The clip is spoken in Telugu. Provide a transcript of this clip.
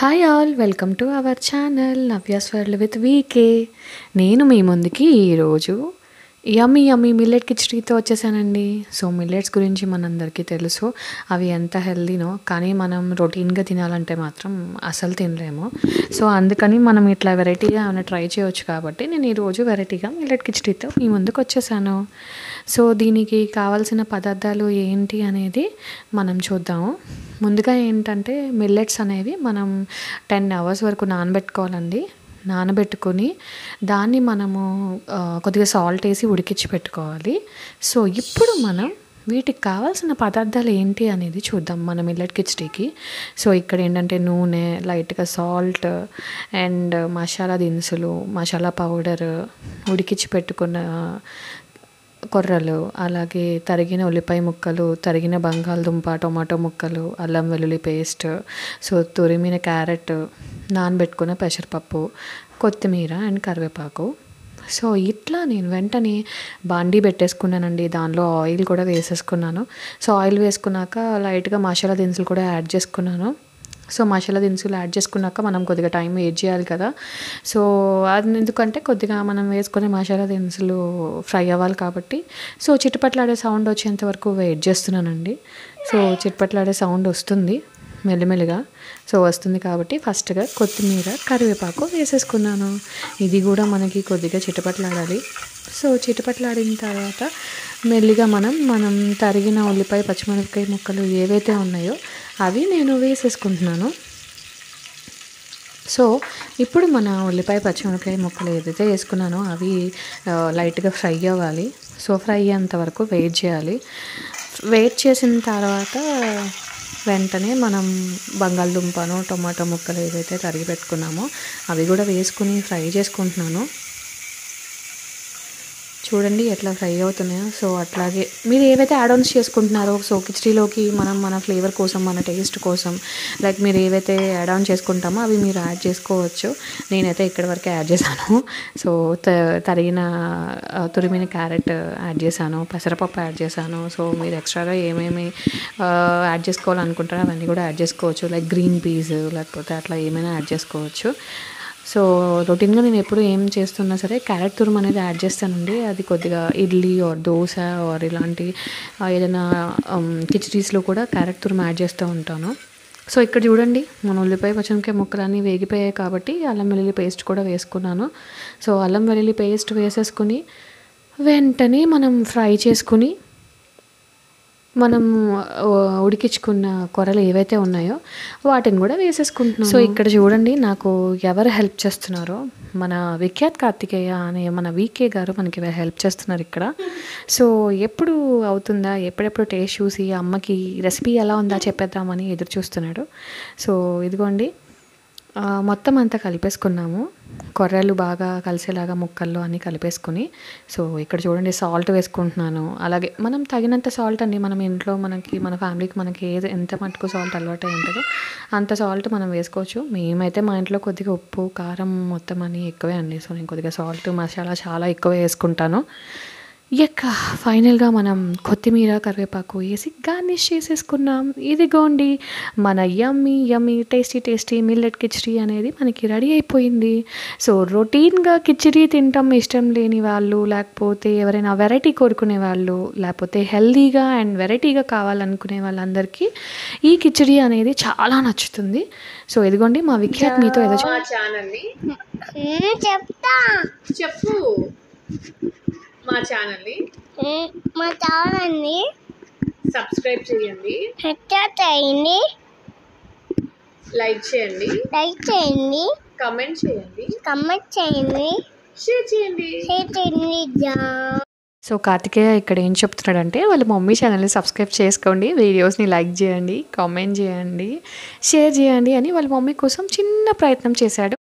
Hi all, welcome to our channel Navya's world with VK. నేను మీ ముందుకి ఈరోజు యమ్మీ మిల్లెట్ కిచడీతో వచ్చేసానండి. సో మిల్లెట్స్ గురించి మనందరికీ తెలుసు, అవి ఎంత హెల్దీనో, కానీ మనం రొటీన్గా తినాలంటే మాత్రం అసలు తినలేము. సో అందుకని మనం ఇట్లా వెరైటీగా ఏమైనా ట్రై చేయవచ్చు కాబట్టి నేను ఈరోజు వెరైటీగా మిల్లెట్ కిచడీతో మీ ముందుకు వచ్చేసాను. సో దీనికి కావాల్సిన పదార్థాలు ఏంటి అనేది మనం చూద్దాము. ముందుగా ఏంటంటే మిల్లెట్స్ అనేవి మనం 10 hours వరకు నానబెట్టుకోవాలండి. నానబెట్టుకొని దాన్ని మనము కొద్దిగా సాల్ట్ వేసి ఉడికించి పెట్టుకోవాలి. సో ఇప్పుడు మనం వీటికి కావాల్సిన పదార్థాలు ఏంటి అనేది చూద్దాం మన మిల్లెట్ కిచడీకి. సో ఇక్కడ ఏంటంటే నూనె, లైట్గా సాల్ట్ అండ్ మసాలా దినుసులు, మసాలా పౌడర్, ఉడికించి పెట్టుకున్న కొర్రలు, అలాగే తరిగిన ఉల్లిపాయ ముక్కలు, తరిగిన బంగాళదుంప, టొమాటో ముక్కలు, అల్లం వెల్లుల్లి పేస్ట్, సో తురిమిన క్యారెట్, నానబెట్టుకున్న పెసరపప్పు, కొత్తిమీర అండ్ కరివేపాకు. సో ఇట్లా నేను వెంటనే బాండీ పెట్టేసుకున్నానండి. దానిలో ఆయిల్ కూడా వేసేసుకున్నాను. సో ఆయిల్ వేసుకున్నాక లైట్గా మసాలా దినుసులు కూడా యాడ్ చేసుకున్నాను. సో మసాలా దినుసులు యాడ్ చేసుకున్నాక మనం కొద్దిగా టైం వెయిట్ చేయాలి కదా. సో అది ఎందుకంటే కొద్దిగా మనం వేసుకునే మసాలా దినుసులు ఫ్రై అవ్వాలి కాబట్టి సో చిటపట్లాడే సౌండ్ వచ్చేంత వరకు వెయిట్ చేస్తున్నానండి. సో చిటపట్లాడే సౌండ్ వస్తుంది మెల్లిమెల్లిగా. సో వస్తుంది కాబట్టి ఫస్ట్గా కొత్తిమీర, కరివేపాకు వేసేసుకున్నాను. ఇది కూడా మనకి కొద్దిగా చిటపట్లాడాలి. సో చిటపట్లాడిన తర్వాత మెల్లిగా మనం తరిగిన ఉల్లిపాయ, పచ్చిమిరపకాయ ముక్కలు ఏవైతే ఉన్నాయో అవి నేను వేసేసుకుంటున్నాను. సో ఇప్పుడు మన ఉల్లిపాయ, పచ్చిమిరపకాయ ముక్కలు ఏదైతే వేసుకున్నానో అవి లైట్గా ఫ్రై అవ్వాలి. సో ఫ్రై అయ్యేంత వరకు వెయిట్ చేయాలి. వెయిట్ చేసిన తర్వాత వెంటనే మనం బంగాళదుంపను, టొమాటో ముక్కలు ఏవైతే తరిగి పెట్టుకున్నామో అవి కూడా వేసుకుని ఫ్రై చేసుకుంటున్నాను. చూడండి ఎట్లా ఫ్రై అవుతున్నాయో. సో అట్లాగే మీరు ఏవైతే యాడ్ ఆన్స్ చేసుకుంటున్నారో, సో కిచడీలోకి మన ఫ్లేవర్ కోసం, మన టేస్ట్ కోసం లైక్ మీరు ఏవైతే యాడ్ ఆన్ చేసుకుంటామో అవి మీరు యాడ్ చేసుకోవచ్చు. నేనైతే ఇక్కడి వరకే యాడ్ చేశాను. సో తురిమిన క్యారెట్ యాడ్ చేశాను, పెసరపప్పు యాడ్ చేశాను. సో మీరు ఎక్స్ట్రాగా ఏమేమి యాడ్ చేసుకోవాలనుకుంటారో అవన్నీ కూడా యాడ్ చేసుకోవచ్చు. లైక్ గ్రీన్ పీస్ లేకపోతే అట్లా ఏమైనా యాడ్ చేసుకోవచ్చు. సో రొటీన్గా నేను ఎప్పుడు ఏం చేస్తున్నా సరే క్యారెట్ తురుము అనేది యాడ్ చేస్తానండి. అది కొద్దిగా ఇడ్లీ ఆర్ దోశ ఆర్ ఇలాంటి ఏదైనా కిచడీస్లో కూడా క్యారెట్ తురుము యాడ్ చేస్తూ ఉంటాను. సో ఇక్కడ చూడండి మన ఉల్లిపాయ, పచ్చిమిరపకాయ ముక్కలన్నీ వేగిపోయాయి కాబట్టి అల్లం వెల్లుల్లి పేస్ట్ కూడా వేసుకున్నాను. సో అల్లం వెల్లుల్లి పేస్ట్ వేసేసుకుని వెంటనే మనం ఫ్రై చేసుకుని మనం ఉడికించుకున్న కొరలు ఏవైతే ఉన్నాయో వాటిని కూడా వేసేసుకుంటున్నాం. సో ఇక్కడ చూడండి నాకు ఎవరు హెల్ప్ చేస్తున్నారో, మన విఖ్యాత్ కార్తికేయ అనే మన వీకే గారు మనకి హెల్ప్ చేస్తున్నారు ఇక్కడ. సో ఎప్పుడు అవుతుందా, ఎప్పుడెప్పుడు టేస్ట్ చూసి అమ్మకి రెసిపీ ఎలా ఉందా చెప్పేద్దామని ఎదురు చూస్తున్నాడు. సో ఇదిగోండి మొత్తం అంతా కలిపేసుకున్నాము. కొర్రలు బాగా కలిసేలాగా ముక్కల్లో అన్నీ కలిపేసుకుని సో ఇక్కడ చూడండి సాల్ట్ వేసుకుంటున్నాను. అలాగే మనం తగినంత సాల్ట్ అండి, మనం ఇంట్లో మన ఫ్యామిలీకి మనకి ఎంత మటుకు సాల్ట్ అలవాటు అయి ఉంటుందో అంత సాల్ట్ మనం వేసుకోవచ్చు. మేమైతే మా ఇంట్లో కొద్దిగా ఉప్పు, కారం మొత్తం అన్నీ ఎక్కువే అండి. సో నేను కొద్దిగా సాల్ట్, మసాలా చాలా ఎక్కువ వేసుకుంటాను. ఫైనల్గా మనం కొత్తిమీర, కరివేపాకు వేసి గార్నిష్ చేసేసుకున్నాం. ఇదిగోండి మన యమ్మీ టేస్టీ మిల్లెట్ కిచడీ అనేది మనకి రెడీ అయిపోయింది. సో రొటీన్గా కిచడీ తినటం ఇష్టం లేని వాళ్ళు, లేకపోతే ఎవరైనా వెరైటీ కోరుకునే వాళ్ళు, లేకపోతే హెల్దీగా అండ్ వెరైటీగా కావాలనుకునే వాళ్ళందరికీ ఈ కిచడీ అనేది చాలా నచ్చుతుంది. సో ఇదిగోండి మా విఖ్యాత్ మీతో ఏదో చెప్పు. మా ఛానల్ని సబ్స్క్రైబ్ చేయండి, లైక్ చేయండి, కమెంట్ చేయండి, షేర్ చేయండి. సో కార్తికేయ ఇక్కడ ఏం చెప్తున్నాడంటే వాళ్ళ మమ్మీ ఛానల్ని సబ్స్క్రైబ్ చేసుకోండి, వీడియోస్ని లైక్ చేయండి, కామెంట్ చేయండి, షేర్ చేయండి అని వాళ్ళ మమ్మీ కోసం చిన్న ప్రయత్నం చేశాడు.